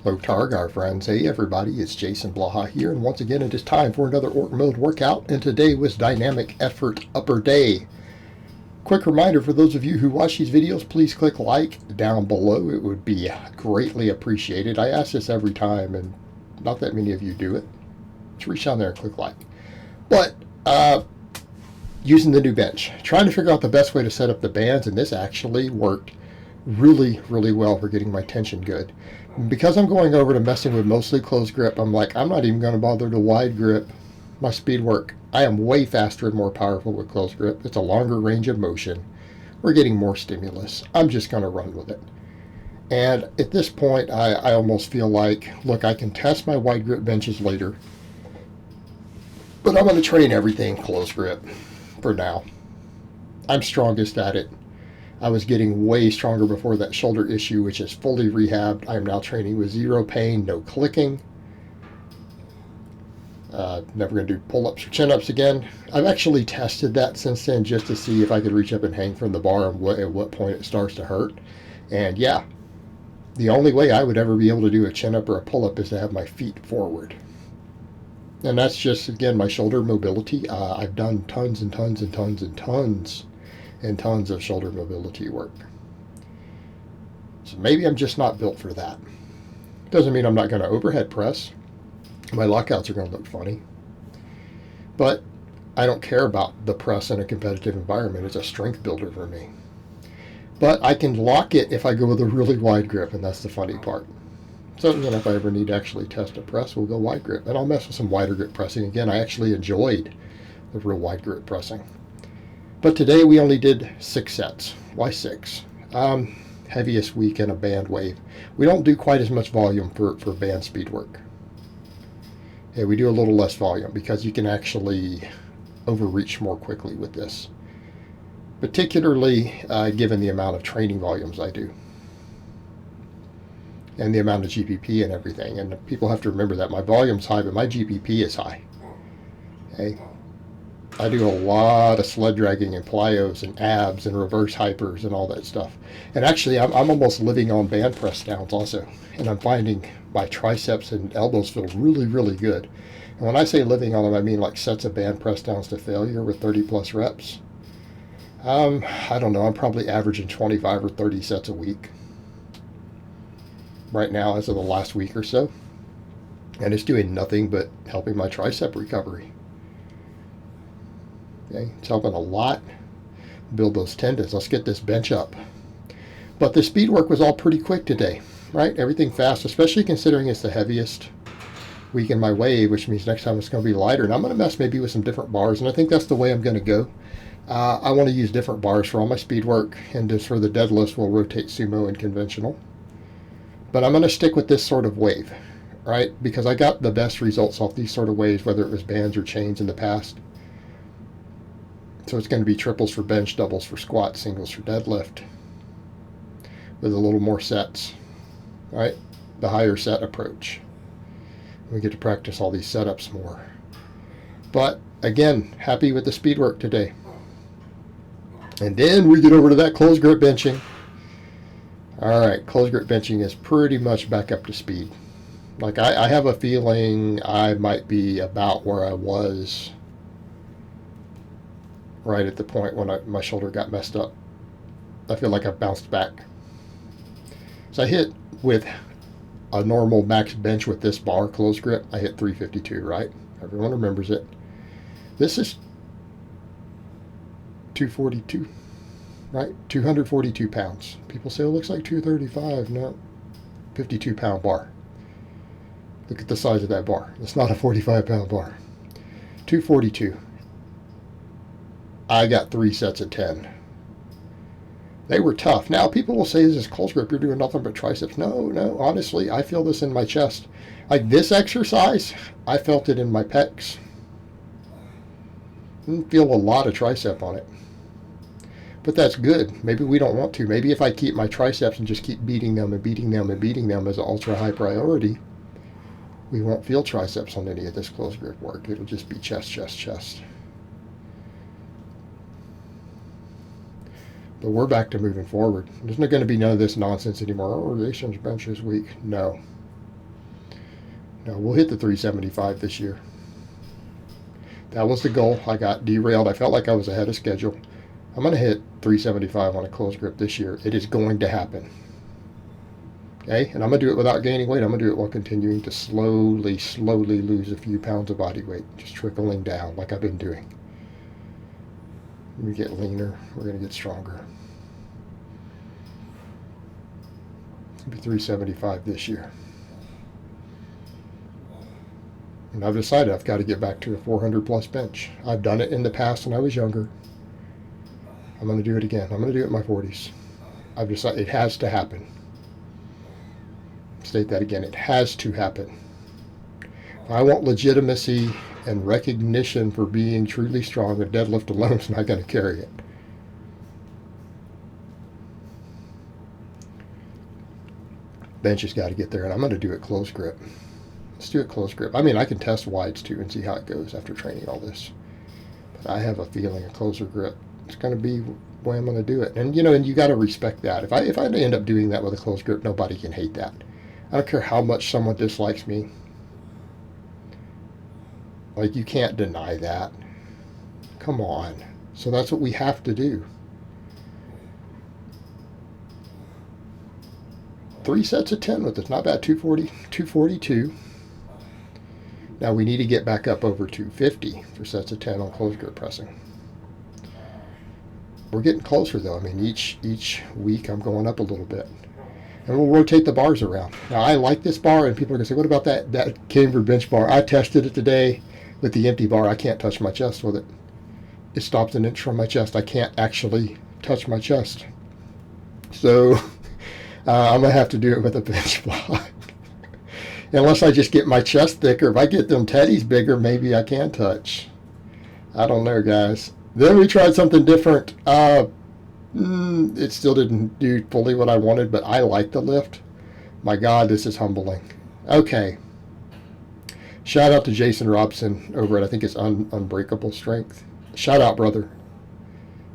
Hello, Targar friends. Hey, everybody, it's Jason Blaha here, and once again, it is time for another Orc Mode workout, and today was Dynamic Effort Upper Day. Quick reminder for those of you who watch these videos, please click like down below. It would be greatly appreciated. I ask this every time, and not that many of you do it. Just reach down there and click like. But, using the new bench, trying to figure out the best way to set up the bands, and this actually worked really well for getting my tension good. Because I'm going over to messing with mostly close grip, I'm like, I'm not even going to bother to wide grip my speed work. I am way faster and more powerful with close grip. It's a longer range of motion. We're getting more stimulus. I'm just going to run with it. And at this point, I almost feel like, look, I can test my wide grip benches later, but I'm going to train everything close grip for now. I'm strongest at it. I was getting way stronger before that shoulder issue, which is fully rehabbed. I am now training with zero pain, no clicking. Never going to do pull-ups or chin-ups again. I've actually tested that since then just to see if I could reach up and hang from the bar and at what point it starts to hurt. And yeah, the only way I would ever be able to do a chin-up or a pull-up is to have my feet forward. And that's just, again, my shoulder mobility. I've done tons and tons and tons and tons and tons of shoulder mobility work. So maybe I'm just not built for that. Doesn't mean I'm not going to overhead press. My lockouts are going to look funny. But I don't care about the press in a competitive environment. It's a strength builder for me. But I can lock it if I go with a really wide grip, and that's the funny part. So then if I ever need to actually test a press, we'll go wide grip. And I'll mess with some wider grip pressing. Again, I actually enjoyed the real wide grip pressing. But today we only did 6 sets. Why 6? Heaviest week in a band wave. We don't do quite as much volume for band speed work. Yeah, we do a little less volume because you can actually overreach more quickly with this. Particularly given the amount of training volumes I do. And the amount of GPP and everything. And people have to remember that my volume's high, but my GPP is high. Okay. I do a lot of sled dragging and plyos and abs and reverse hypers and all that stuff. And actually, I'm almost living on band press downs also. And I'm finding my triceps and elbows feel really good. And when I say living on them, I mean like sets of band press downs to failure with 30 plus reps. I don't know, I'm probably averaging 25 or 30 sets a week right now as of the last week or so. And it's doing nothing but helping my tricep recovery. Okay, it's helping a lot build those tendons. Let's get this bench up. But the speed work was all pretty quick today, right? Everything fast, especially considering it's the heaviest week in my wave, which means next time it's going to be lighter. And I'm going to mess maybe with some different bars, and I think that's the way I'm going to go. I want to use different bars for all my speed work, and just for the deadlifts, we'll rotate sumo and conventional. But I'm going to stick with this sort of wave, right? Because I got the best results off these sort of waves, whether it was bands or chains in the past. So it's going to be triples for bench, doubles for squat, singles for deadlift, with a little more sets, right? The higher set approach. We get to practice all these setups more. But again, happy with the speed work today. And then we get over to that close grip benching. All right, close grip benching is pretty much back up to speed. Like I have a feeling I might be about where I was right at the point when my shoulder got messed up. I feel like I've bounced back. So I hit with a normal max bench with this bar close grip. I hit 352, right? Everyone remembers it. This is 242, right? 242 pounds. People say it looks like 235. No, 52 pound bar. Look at the size of that bar. It's not a 45 pound bar. 242. I got 3 sets of 10. They were tough. Now, people will say, this is close grip, you're doing nothing but triceps. No, honestly, I feel this in my chest. Like this exercise, I felt it in my pecs. Didn't feel a lot of tricep on it. But that's good. Maybe we don't want to. Maybe if I keep my triceps and just keep beating them and beating them and beating them as an ultra high priority, we won't feel triceps on any of this close grip work. It'll just be chest. But we're back to moving forward. There's not going to be none of this nonsense anymore. Oh, Jason's bench is weak. No. No, we'll hit the 375 this year. That was the goal. I got derailed. I felt like I was ahead of schedule. I'm going to hit 375 on a close grip this year. It is going to happen. Okay? And I'm going to do it without gaining weight. I'm going to do it while continuing to slowly lose a few pounds of body weight. Just trickling down like I've been doing. We get leaner. We're going to get stronger. It's going to be 375 this year. And I've decided I've got to get back to a 400 plus bench. I've done it in the past when I was younger. I'm going to do it again. I'm going to do it in my 40s. I've decided it has to happen. State that again. It has to happen. If I want legitimacy and recognition for being truly strong, a deadlift alone is not going to carry it. Bench has got to get there, and I'm going to do it close grip. Let's do it close grip. I mean, I can test wides too and see how it goes after training all this. But I have a feeling a closer grip is going to be the way I'm going to do it. And and you got to respect that. If I end up doing that with a close grip, nobody can hate that. I don't care how much someone dislikes me. Like, you can't deny that. Come on. So that's what we have to do. 3 sets of 10 with this. Not bad. 240, 242. Now we need to get back up over 250 for sets of 10 on close grip pressing. We're getting closer though. I mean, each week I'm going up a little bit. And we'll rotate the bars around. Now I like this bar, and people are going to say, what about that Camber bench bar? I tested it today with the empty bar. I can't touch my chest with it. It stops an inch from my chest. I can't actually touch my chest. So I'm going to have to do it with a bench block. Unless I just get my chest thicker. If I get them teddies bigger, maybe I can touch. I don't know, guys. Then we tried something different. It still didn't do fully what I wanted, but I like the lift. My God, this is humbling. Okay. Shout out to Jason Robson over at, I think it's Unbreakable Strength. Shout out, brother.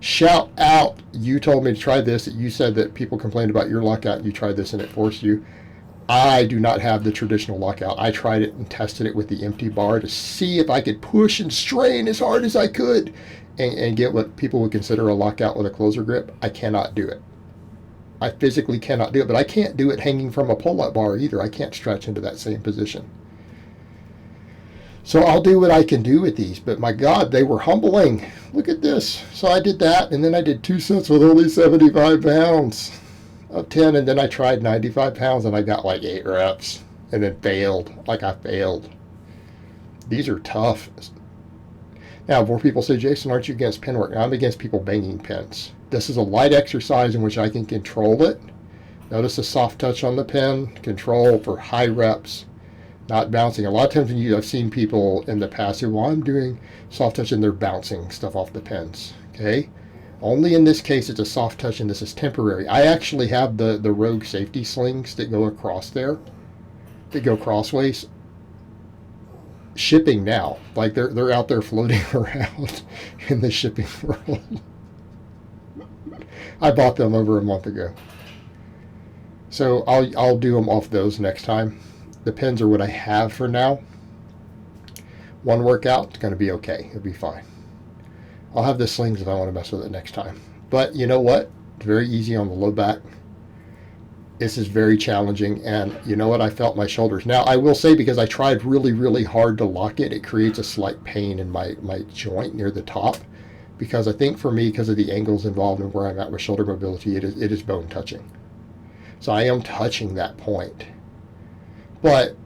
Shout out. You told me to try this. You said that people complained about your lockout. You tried this and it forced you. I do not have the traditional lockout. I tried it and tested it with the empty bar to see if I could push and strain as hard as I could and get what people would consider a lockout with a closer grip. I cannot do it. I physically cannot do it, but I can't do it hanging from a pull-up bar either. I can't stretch into that same position. So I'll do what I can do with these, but my God, they were humbling. Look at this. So I did that, and then I did 2 sets with only 75 pounds of 10, and then I tried 95 pounds, and I got like 8 reps, and then failed. Like, I failed. These are tough. Now, more people say, Jason, aren't you against pin work? I'm against people banging pins. This is a light exercise in which I can control it. Notice the soft touch on the pin, control for high reps, not bouncing. A lot of times I've seen people in the past say, well, I'm doing soft touch, and they're bouncing stuff off the pins. Okay? Only in this case it's a soft touch, and this is temporary. I actually have the Rogue safety slings that go across there, that go crossways, shipping now. Like they're out there floating around in the shipping world. I bought them over a month ago. So I'll do them off those next time. The pins are what I have for now. One workout, it's going to be okay. It'll be fine. I'll have the slings if I want to mess with it next time. But you know what? It's very easy on the low back. This is very challenging, and you know what? I felt my shoulders. Now, I will say, because I tried really, really hard to lock it, it creates a slight pain in my joint near the top, because I think for me, because of the angles involved and where I'm at with shoulder mobility, it is bone touching. So I am touching that point. But,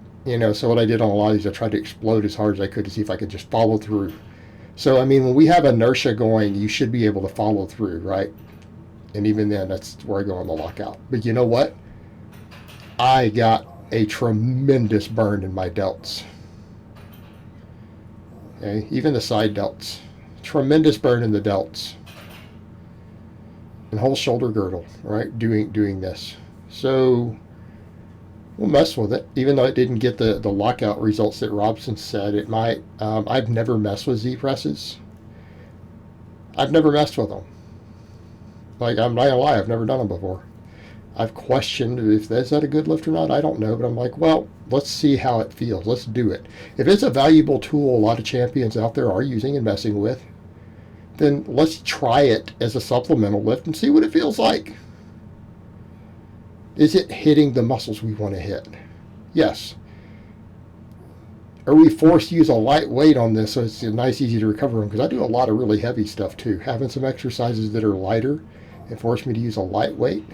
so what I did on a lot of these, I tried to explode as hard as I could to see if I could just follow through. So, I mean, when we have inertia going, you should be able to follow through, right? And even then, that's where I go on the lockout. But you know what? I got a tremendous burn in my delts. Okay, even the side delts. Tremendous burn in the delts. And whole shoulder girdle, right? Doing this. So we'll mess with it. Even though it didn't get the lockout results that Robson said it might. I've never messed with Z presses. I've never messed with them. Like, I'm not gonna lie, I've never done them before. I've questioned if that's that a good lift or not. I don't know, but I'm like, well, let's see how it feels. Let's do it. If it's a valuable tool a lot of champions out there are using and messing with, then let's try it as a supplemental lift and see what it feels like. Is it hitting the muscles we want to hit? Yes. Are we forced to use a light weight on this so it's nice, easy to recover from? Because I do a lot of really heavy stuff too. Having some exercises that are lighter and force me to use a light weight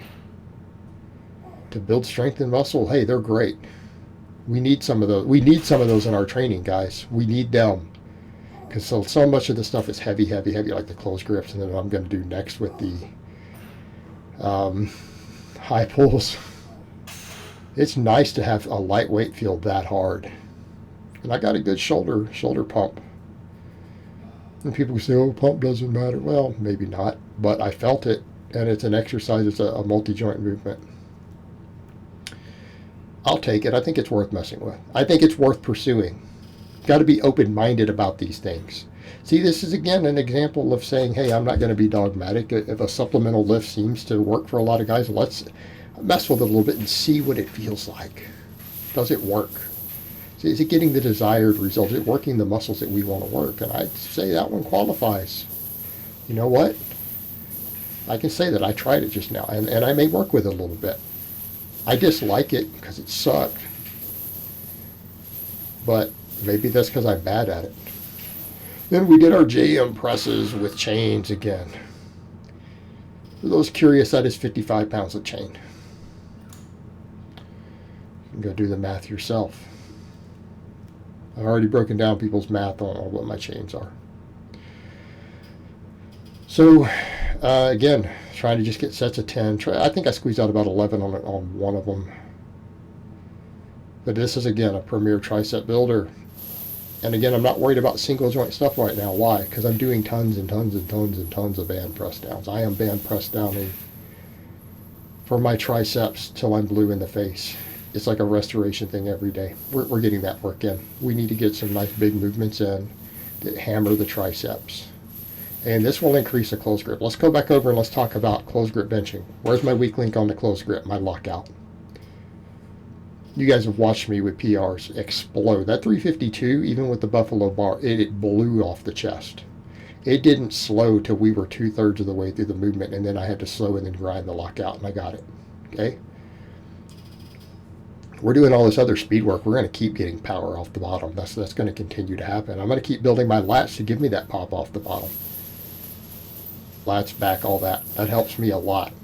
to build strength and muscle, hey, they're great. We need some of those. We need some of those in our training, guys. We need them. Because so much of the stuff is heavy, heavy, heavy, like the close grips, and then what I'm going to do next with the high pulls. It's nice to have a lightweight feel that hard. And I got a good shoulder pump. And people say, oh, pump doesn't matter. Well, maybe not, but I felt it, and it's an exercise. It's a multi-joint movement. I'll take it. I think it's worth messing with. I think it's worth pursuing. Got to be open-minded about these things. See, this is, again, an example of saying, hey, I'm not going to be dogmatic. If a supplemental lift seems to work for a lot of guys, let's mess with it a little bit and see what it feels like. Does it work? See, is it getting the desired result? Is it working the muscles that we want to work? And I'd say that one qualifies. You know what? I can say that I tried it just now, and I may work with it a little bit. I dislike it because it sucked. But maybe that's because I'm bad at it. Then we did our JM presses with chains again. For those curious, that is 55 pounds of chain. You can go do the math yourself. I've already broken down people's math on what my chains are. So, again, trying to just get sets of 10. I think I squeezed out about 11 on one of them. But this is, again, a premier tricep builder. And again, I'm not worried about single joint stuff right now. Why? Because I'm doing tons and tons and tons and tons of band press downs. I am band press downing for my triceps till I'm blue in the face. It's like a restoration thing every day. We're getting that work in. We need to get some nice big movements in that hammer the triceps. And this will increase the close grip. Let's go back over and let's talk about close grip benching. Where's my weak link on the close grip, my lockout? You guys have watched me with PRs explode. That 352, even with the Buffalo bar, it blew off the chest. It didn't slow till we were 2/3 of the way through the movement, and then I had to slow and then grind the lockout, and I got it. Okay? We're doing all this other speed work. We're going to keep getting power off the bottom. That's going to continue to happen. I'm going to keep building my lats to give me that pop off the bottom. Lats, back, all that. That helps me a lot.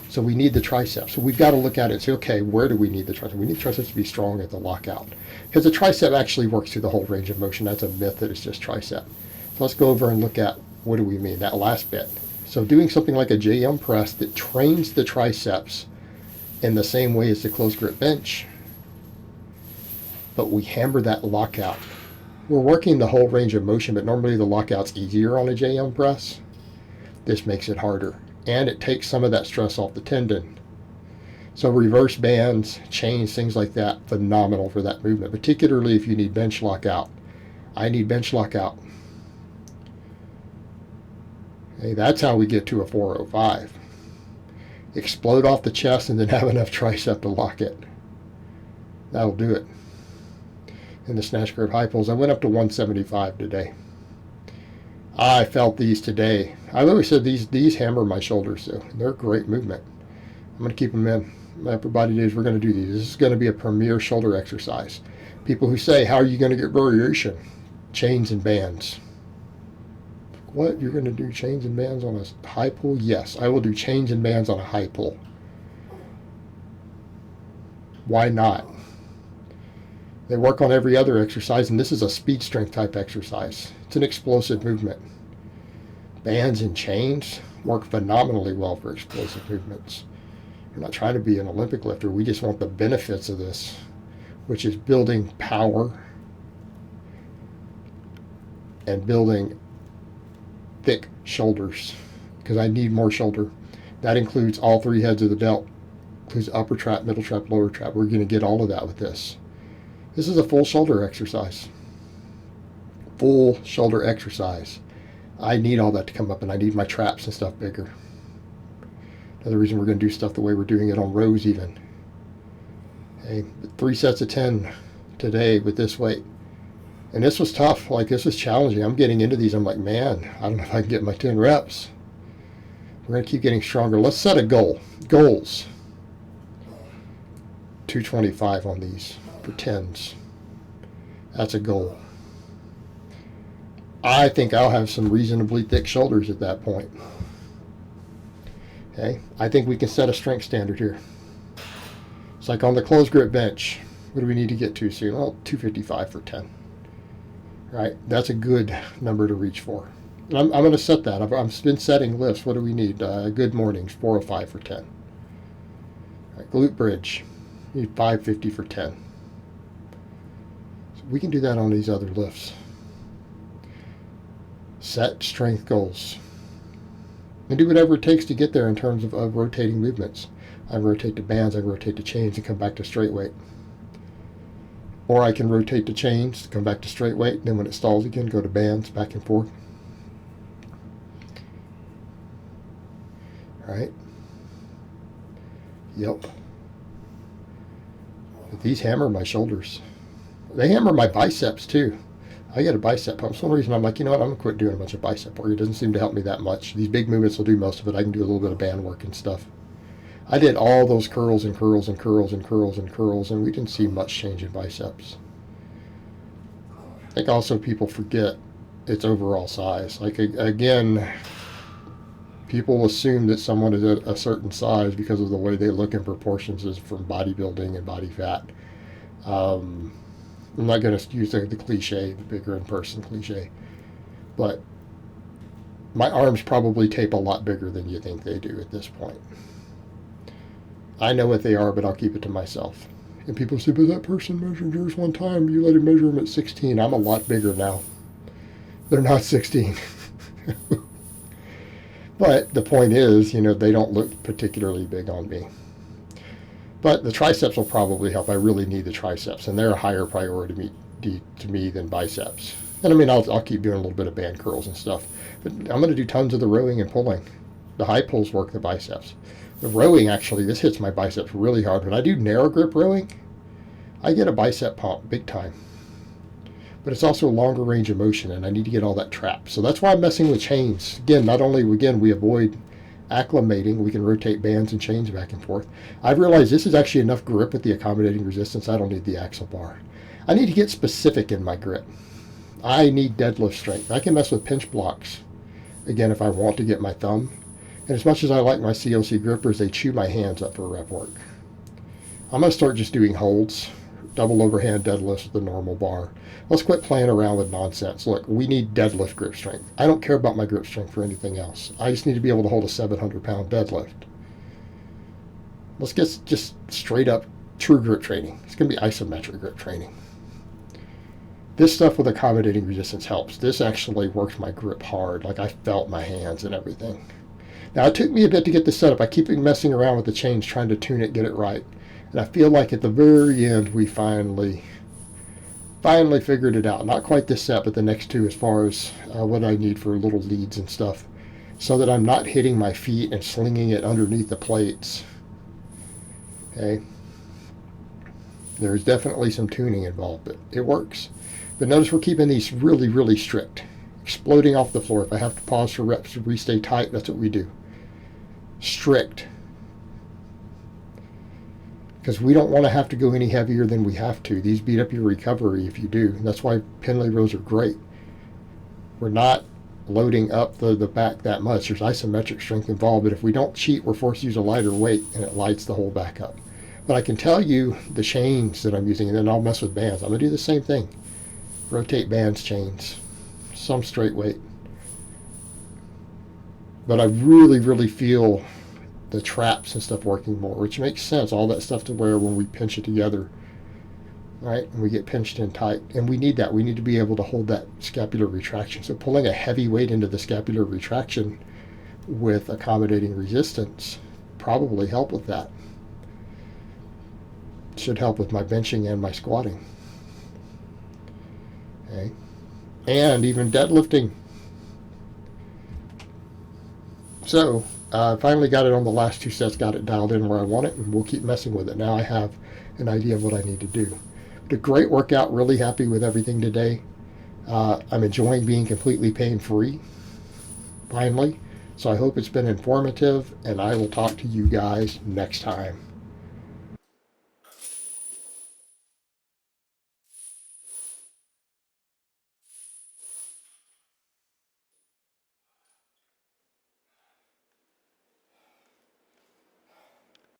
So we need the triceps. So we've got to look at it and say, okay, where do we need the triceps? We need the triceps to be strong at the lockout. Because the tricep actually works through the whole range of motion. That's a myth that it's just tricep. So let's go over and look at what do we mean, that last bit. So doing something like a JM press that trains the triceps in the same way as the close grip bench, but we hammer that lockout. We're working the whole range of motion, but normally the lockout's easier on a JM press. This makes it harder. And it takes some of that stress off the tendon. So reverse bands, chains, things like that, phenomenal for that movement, particularly if you need bench lockout. I need bench lockout. Hey, that's how we get to a 405. Explode off the chest and then have enough tricep to lock it. That'll do it. In the snatch grip high pulls, I went up to 175 today. I felt these today. I've always said these hammer my shoulders, though. They're a great movement. I'm going to keep them in. My upper body days, we're going to do these. This is going to be a premier shoulder exercise. People who say, how are you going to get variation? Chains and bands. What? You're going to do chains and bands on a high pull? Yes, I will do chains and bands on a high pull. Why not? They work on every other exercise, and this is a speed strength type exercise. It's an explosive movement. Bands and chains work phenomenally well for explosive movements. We're not trying to be an Olympic lifter. We just want the benefits of this, which is building power and building thick shoulders, because I need more shoulder. That includes all three heads of the belt. Includes upper trap, middle trap, lower trap. We're going to get all of that with this. This is a full shoulder exercise. Full shoulder exercise. I need all that to come up, and I need my traps and stuff bigger. Another reason we're going to do stuff the way we're doing it on rows even. Okay, 3 sets of 10 today with this weight. And this was tough. Like, this was challenging. I'm getting into these. I'm like, man, I don't know if I can get my 10 reps. We're going to keep getting stronger. Let's set a goal. Goals. 225 on these for 10s. That's a goal. I think I'll have some reasonably thick shoulders at that point. Okay, I think we can set a strength standard here. It's like on the closed grip bench. What do we need to get to soon? Well, 255 for 10. Right, that's a good number to reach for. And I'm going to set that. I've been setting lifts. What do we need? Good mornings, 405 for 10. Right, glute bridge, we need 550 for 10. So we can do that on these other lifts. Set strength goals. And do whatever it takes to get there in terms of rotating movements. I rotate to bands, I rotate to chains, and come back to straight weight. Or I can rotate to chains, come back to straight weight, then when it stalls again, go to bands, back and forth. Right? Yep. But these hammer my shoulders. They hammer my biceps too. I get a bicep pump. For some reason I'm like, you know what, I'm going to quit doing a bunch of bicep work. It doesn't seem to help me that much. These big movements will do most of it. I can do a little bit of band work and stuff. I did all those curls and curls and curls and curls and curls, and we didn't see much change in biceps. I think also people forget its overall size. Like, again, people assume that someone is at a certain size because of the way they look in proportions is from bodybuilding and body fat. I'm not going to use the cliche, the bigger in person cliche, but my arms probably tape a lot bigger than you think they do at this point. I know what they are, but I'll keep it to myself. And people say, but that person measured yours one time. You let him measure him at 16. I'm a lot bigger now. They're not 16. But the point is, you know, they don't look particularly big on me. But the triceps will probably help. I really need the triceps, and they're a higher priority to me than biceps. And I mean, I'll keep doing a little bit of band curls and stuff. But I'm going to do tons of the rowing and pulling. The high pulls work the biceps. The rowing, actually, this hits my biceps really hard. When I do narrow grip rowing, I get a bicep pump big time. But it's also a longer range of motion, and I need to get all that trapped. So that's why I'm messing with chains. Again, not only, we avoid acclimating, we can rotate bands and chains back and forth. I've realized this is actually enough grip with the accommodating resistance. I don't need the axle bar. I need to get specific in my grip. I need deadlift strength. I can mess with pinch blocks, again, if I want to get my thumb. And as much as I like my CLC grippers, they chew my hands up for rep work. I'm going to start just doing holds, double overhand deadlifts with the normal bar. Let's quit playing around with nonsense. Look, we need deadlift grip strength. I don't care about my grip strength for anything else. I just need to be able to hold a 700-pound deadlift. Let's get just straight up true grip training. It's going to be isometric grip training. This stuff with accommodating resistance helps. This actually works my grip hard. Like, I felt my hands and everything. Now, it took me a bit to get this set up. I keep messing around with the chains, trying to tune it, get it right. And I feel like at the very end, we finally figured it out. Not quite this set, but the next two, as far as what I need for little leads and stuff, so that I'm not hitting my feet and slinging it underneath the plates. Okay. There's definitely some tuning involved, but it works. But notice we're keeping these really, really strict. Exploding off the floor. If I have to pause for reps to re-stay tight, that's what we do. Strict. Because we don't want to have to go any heavier than we have to. These beat up your recovery if you do. And that's why Pendlay rows are great. We're not loading up the back that much. There's isometric strength involved, but if we don't cheat, we're forced to use a lighter weight, and it lights the whole back up. But I can tell you the chains that I'm using, and then I'll mess with bands. I'm going to do the same thing. Rotate bands, chains. Some straight weight. But I really, really feel the traps and stuff working more, which makes sense. All that stuff to where when we pinch it together, right, and we get pinched in tight, and we need that. We need to be able to hold that scapular retraction. So pulling a heavy weight into the scapular retraction with accommodating resistance probably help with that. Should help with my benching and my squatting. Okay. And even deadlifting. So Finally got it on the last two sets, got it dialed in where I want it, and we'll keep messing with it. Now I have an idea of what I need to do. But a great workout, really happy with everything today. I'm enjoying being completely pain-free, finally. So I hope it's been informative, and I will talk to you guys next time.